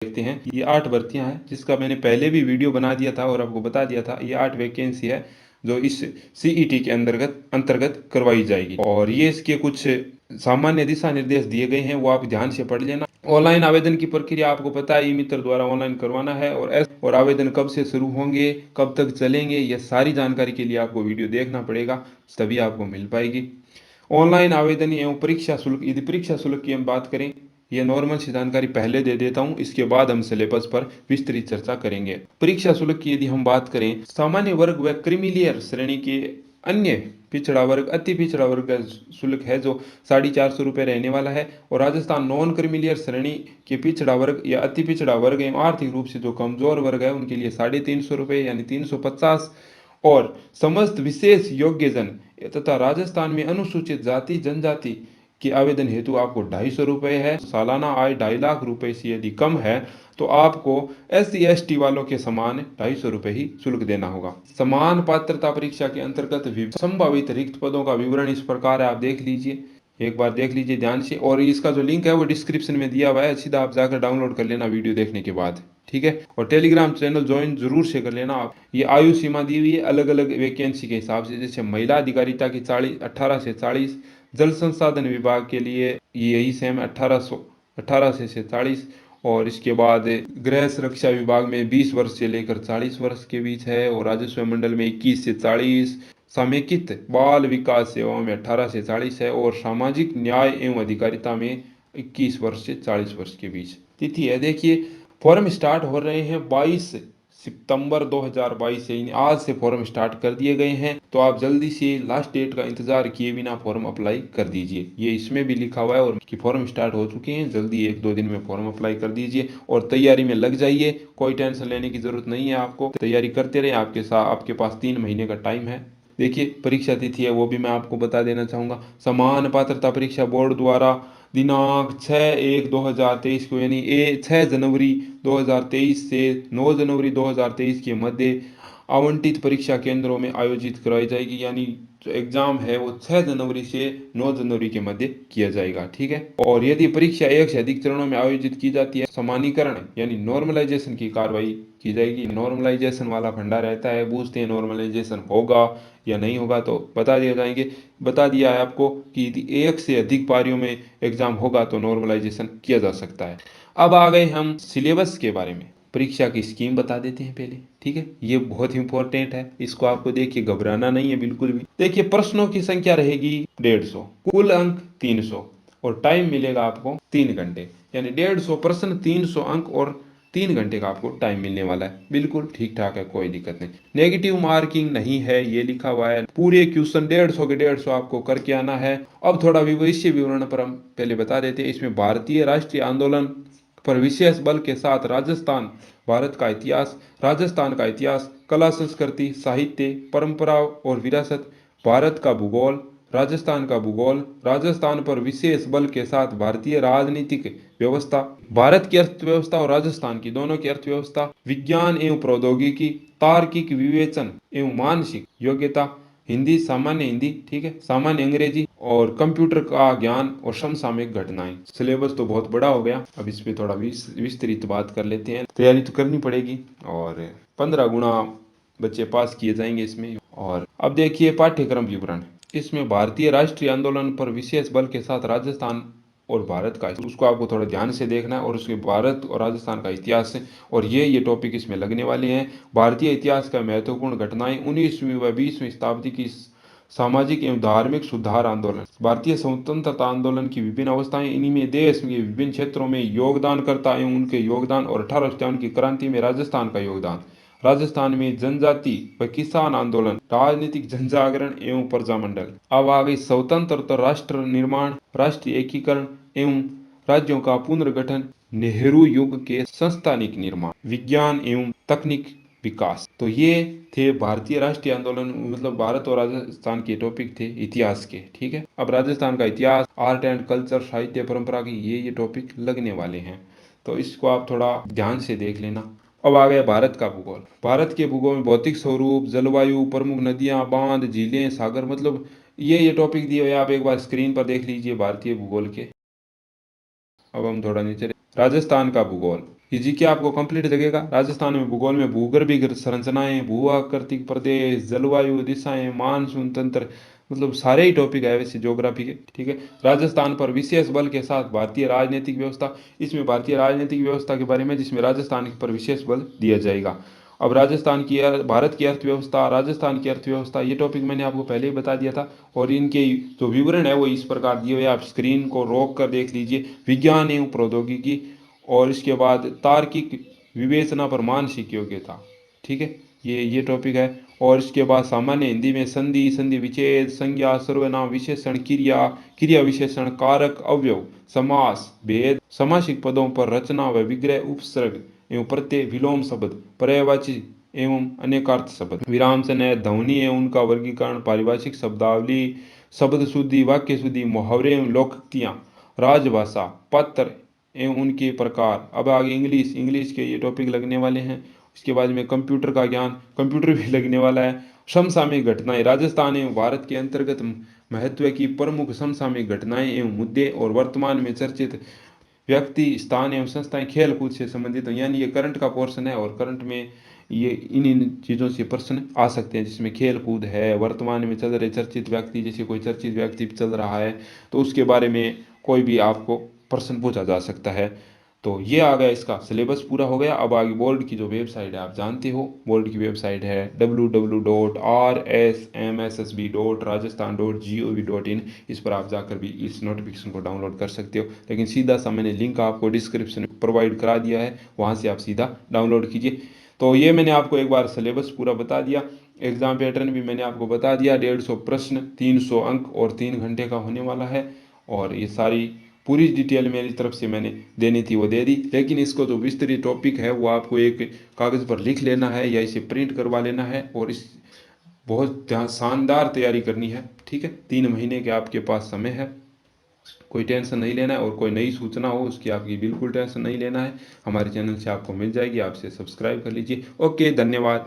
देखते हैं। ये 8 भर्तियां हैं जिसका मैंने पहले भी वीडियो बना दिया था और आपको बता दिया था। ये 8 वैकेंसी है जो इस सीईटी के अंतर्गत अंतर्गत करवाई जाएगी और ये इसके कुछ सामान्य दिशा निर्देश दिए गए हैं, वो आप ध्यान से पढ़ लेना। ऑनलाइन आवेदन की प्रक्रिया आपको पता है, ई मित्र द्वारा ऑनलाइन करवाना है और आवेदन कब से शुरू होंगे, कब तक चलेंगे, यह सारी जानकारी के लिए आपको वीडियो देखना पड़ेगा, तभी आपको मिल पाएगी। ऑनलाइन आवेदन एवं परीक्षा शुल्क, यदि परीक्षा शुल्क की हम बात करें, यह नॉर्मल सी जानकारी पहले दे देता हूं, इसके बाद हम सिलेबस पर विस्तृत चर्चा करेंगे। परीक्षा शुल्क की यदि हम बात करें, सामान्य वर्ग व क्रीमिलियर श्रेणी के अन्य पिछड़ा वर्ग, अति पिछड़ा वर्ग का शुल्क है जो 450 रहने वाला है। और राजस्थान नॉन क्रीमिलियर श्रेणी के पिछड़ा वर्ग या अति पिछड़ा वर्ग एवं आर्थिक रूप से जो कमजोर वर्ग है उनके लिए 350 यानी 350। और समस्त विशेष योग्यजन तथा राजस्थान में अनुसूचित जाति जनजाति के आवेदन हेतु आपको 250 है। सालाना आय 2.5 लाख रुपए से यदि कम है तो आपको SC ST वालों के समान 250 ही शुल्क देना होगा। समान पात्रता परीक्षा के अंतर्गत संभावित रिक्त पदों का विवरण इस प्रकार है, आप देख लीजिए, एक बार देख लीजिए ध्यान से। और इसका जो लिंक है वो डिस्क्रिप्शन में दिया हुआ है, सीधा आप जाकर डाउनलोड कर लेना वीडियो देखने के बाद, ठीक है। और टेलीग्राम चैनल ज्वाइन जरूर से कर लेना आप। ये आयु सीमा दी हुई है अलग अलग वैकेंसी के हिसाब से, जैसे महिला अधिकारिता की 18 से 40, जल संसाधन विभाग के लिए यही सेम 18 से 40, और इसके बाद गृह सुरक्षा विभाग में 20 वर्ष से लेकर 40 वर्ष के बीच है। और राजस्व मंडल में 21 से 40, समेकित बाल विकास सेवा में 18 से 40 है। और सामाजिक न्याय एवं अधिकारिता में 21 वर्ष से 40 वर्ष के बीच तिथि है। देखिए फॉर्म स्टार्ट हो रहे हैं 22 सितंबर 2022 से, आज से फॉर्म स्टार्ट कर दिए गए हैं, तो आप जल्दी से लास्ट डेट का इंतजार किए बिना फॉर्म अप्लाई कर दीजिए। ये इसमें भी लिखा हुआ है और कि फॉर्म स्टार्ट हो चुके हैं, जल्दी 1-2 दिन में फॉर्म अप्लाई कर दीजिए और तैयारी में लग जाइए। कोई टेंशन लेने की जरूरत नहीं है, आपको तैयारी करते रहे, आपके पास 3 महीने का टाइम है। देखिए परीक्षा तिथि है वो भी मैं आपको बता देना चाहूँगा। समान पात्रता परीक्षा बोर्ड द्वारा दिनांक 6/1/2023 को यानी 6 जनवरी 2023 से 9 जनवरी 2023 के मध्य आवंटित परीक्षा केंद्रों में आयोजित कराई जाएगी। यानी जो एग्जाम है वो 6 जनवरी से 9 जनवरी के मध्य किया जाएगा, ठीक है। और यदि परीक्षा एक से अधिक चरणों में आयोजित की जाती है, समानीकरण यानी नॉर्मलाइजेशन की कार्रवाई की जाएगी। नॉर्मलाइजेशन वाला फंडा रहता है, पूछते हैं नॉर्मलाइजेशन होगा या नहीं होगा, तो बता दिया है आपको कि यदि एक से अधिक पारियों में एग्जाम होगा तो नॉर्मलाइजेशन किया जा सकता है। अब आ गए हम सिलेबस के बारे में। परीक्षा की स्कीम बता देते हैं पहले, ठीक है। ये बहुत इंपॉर्टेंट है, इसको आपको देखिए घबराना नहीं है बिल्कुल भी। देखिए प्रश्नों की संख्या रहेगी 150, कुल अंक 300 और टाइम मिलेगा आपको 3 घंटे, यानी 150 प्रश्न 300 अंक और 3 घंटे का आपको टाइम मिलने वाला है। बिल्कुल ठीक ठाक है, कोई दिक्कत नहीं। नेगेटिव मार्किंग नहीं है, ये लिखा हुआ है। पूरे क्वेश्चन 150 के 150 आपको करके आना है। अब थोड़ा विषय विवरण पर हम पहले बता देते हैं। इसमें भारतीय राष्ट्रीय आंदोलन पर विशेष बल के साथ राजस्थान, भारत का इतिहास, राजस्थान का इतिहास, कला संस्कृति साहित्य परंपरा और विरासत, भारत का भूगोल, राजस्थान का भूगोल, राजस्थान पर विशेष बल के साथ भारतीय राजनीतिक व्यवस्था, भारत की अर्थव्यवस्था और राजस्थान की दोनों की अर्थव्यवस्था, विज्ञान एवं प्रौद्योगिकी, तार्किक विवेचन एवं मानसिक योग्यता, हिंदी सामान्य हिंदी, ठीक है, सामान्य अंग्रेजी और कंप्यूटर का ज्ञान और समसामयिक घटनाएं। सिलेबस तो बहुत बड़ा हो गया, अब इस पे थोड़ा विस्तृत बात कर लेते हैं। तैयारी तो करनी पड़ेगी और 15 गुना बच्चे पास किए जाएंगे इसमें। और अब देखिए पाठ्यक्रम विवरण। इसमें भारतीय राष्ट्रीय आंदोलन पर विशेष बल के साथ राजस्थान और भारत का, उसको आपको थोड़ा ध्यान से देखना है। और उसके भारत और राजस्थान का इतिहास है और ये टॉपिक इसमें लगने वाले हैं। भारतीय इतिहास का महत्वपूर्ण घटनाएं, 19वीं व 20वीं शताब्दी की सामाजिक एवं धार्मिक सुधार आंदोलन, भारतीय स्वतंत्रता आंदोलन की विभिन्न अवस्थाएं, इन्हीं में देश के विभिन्न क्षेत्रों में योगदानकर्ता एवं उनके योगदान और 1857 की क्रांति में राजस्थान का योगदान, राजस्थान में जनजाति व किसान आंदोलन, राजनीतिक जनजागरण एवं प्रजामंडल। अब आ गई स्वतंत्र राष्ट्र निर्माण, राष्ट्रीय एकीकरण एवं राज्यों का पुनर्गठन, नेहरू युग के संस्थानिक निर्माण, विज्ञान एवं तकनीक विकास। तो ये थे भारतीय राष्ट्रीय आंदोलन, मतलब भारत और राजस्थान के टॉपिक थे इतिहास के, ठीक है। अब राजस्थान का इतिहास, आर्ट एंड कल्चर, साहित्य परंपरा की ये टॉपिक लगने वाले हैं, तो इसको आप थोड़ा ध्यान से देख लेना। अब आ गया भारत का भूगोल। भारत के भूगोल में भौतिक स्वरूप, जलवायु, प्रमुख नदियां, बांध, झीलें, सागर, मतलब ये टॉपिक दिए हुए आप एक बार स्क्रीन पर देख लीजिए भारतीय भूगोल के। अब हम थोड़ा नीचे, राजस्थान का भूगोल। ये जीके आपको कंप्लीट लगेगा। राजस्थान में भूगोल में भूगर्भीय संरचनाएं, भू आकृतिक प्रदेश, जलवायु, दिशाएं, मानसून तंत्र, मतलब सारे ही टॉपिक है वैसे ज्योग्राफी के, ठीक है। राजस्थान पर विशेष बल के साथ भारतीय राजनीतिक व्यवस्था, इसमें भारतीय राजनीतिक व्यवस्था के बारे में जिसमें राजस्थान पर विशेष बल दिया जाएगा। अब राजस्थान की भारत की अर्थव्यवस्था, राजस्थान की अर्थव्यवस्था, ये टॉपिक मैंने आपको पहले ही बता दिया था। और इनके जो विवरण है वो इस प्रकार दिए हुए, आप स्क्रीन को रोक कर देख लीजिए। विज्ञान एवं प्रौद्योगिकी, और इसके बाद तार्किक विवेचना पर मानसिक योग्यता, ठीक है, ये टॉपिक है। और इसके बाद सामान्य हिंदी में संधि, संधि विच्छेद, संज्ञा, सर्वनाम, विशेषण, क्रिया, क्रिया विशेषण, कारक, अवयव, समास, भेद, समासिक पदों पर रचना व विग्रह, उपसर्ग एवं प्रत्यय, विलोम शब्द, पर्यायवाची एवं अनेकार्थ शब्द, विराम चिन्ह, ध्वनि एवं उनका वर्गीकरण, पारिभाषिक शब्दावली, शब्द शुद्धि, वाक्य शुद्धि, मुहावरे एवं लोकोक्तियां, राजभाषा, पत्र एवं उनके प्रकार। अब आगे इंग्लिश, इंग्लिश के ये टॉपिक लगने वाले हैं। इसके बाद में कंप्यूटर का ज्ञान, कंप्यूटर भी लगने वाला है। समसामयिक घटनाएं, राजस्थान एवं भारत के अंतर्गत महत्व की प्रमुख समसामयिक घटनाएं एवं मुद्दे, और वर्तमान में चर्चित व्यक्ति, स्थान एवं संस्थाएं, खेल कूद से संबंधित हो, यानी ये करंट का पोर्शन है। और करंट में ये इन चीज़ों से प्रश्न आ सकते हैं, जिसमें खेल कूद है, वर्तमान में चल रहे चर्चित व्यक्ति, जैसे कोई चर्चित व्यक्ति चल रहा है तो उसके बारे में कोई भी आपको प्रश्न पूछा जा सकता है। तो ये आ गया, इसका सिलेबस पूरा हो गया। अब आगे बोर्ड की जो वेबसाइट है, आप जानते हो बोर्ड की वेबसाइट है www.rsmssb.rajasthan.gov.in। इस पर आप जाकर भी इस नोटिफिकेशन को डाउनलोड कर सकते हो, लेकिन सीधा सा मैंने लिंक आपको डिस्क्रिप्शन में प्रोवाइड करा दिया है, वहाँ से आप सीधा डाउनलोड कीजिए। तो ये मैंने आपको एक बार सिलेबस पूरा बता दिया। एग्जाम पैटर्न भी मैंने आपको बता दिया, 150 प्रश्न, 300 अंक और 3 घंटे का होने वाला है। और ये सारी पूरी डिटेल मेरी तरफ से मैंने देनी थी वो दे दी, लेकिन इसको जो विस्तृत टॉपिक है वो आपको एक कागज़ पर लिख लेना है या इसे प्रिंट करवा लेना है, और इस बहुत शानदार तैयारी करनी है, ठीक है। 3 महीने के आपके पास समय है, कोई टेंशन नहीं लेना है। और कोई नई सूचना हो उसकी आपकी बिल्कुल टेंशन नहीं लेना है, हमारे चैनल से आपको मिल जाएगी, आपसे सब्सक्राइब कर लीजिए। ओके, धन्यवाद।